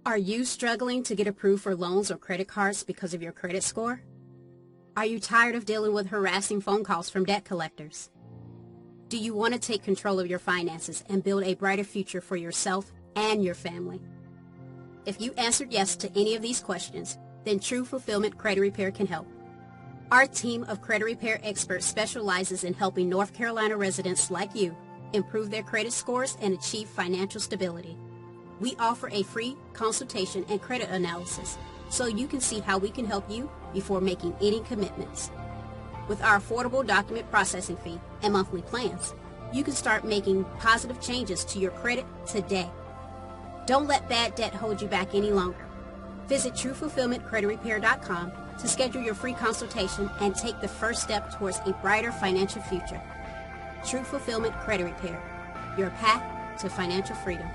Are you struggling to get approved for loans or credit cards because of your credit score? Are you tired of dealing with harassing phone calls from debt collectors? Do you want to take control of your finances and build a brighter future for yourself and your family? If you answered yes to any of these questions, then True Fulfillment Credit Repair can help. Our team of credit repair experts specializes in helping North Carolina residents like you improve their credit scores and achieve financial stability. We offer a free consultation and credit analysis so you can see how we can help you before making any commitments. With our affordable document processing fee and monthly plans, you can start making positive changes to your credit today. Don't let bad debt hold you back any longer. Visit TrueFulfillmentCreditRepair.com to schedule your free consultation and take the first step towards a brighter financial future. True Fulfillment Credit Repair, your path to financial freedom.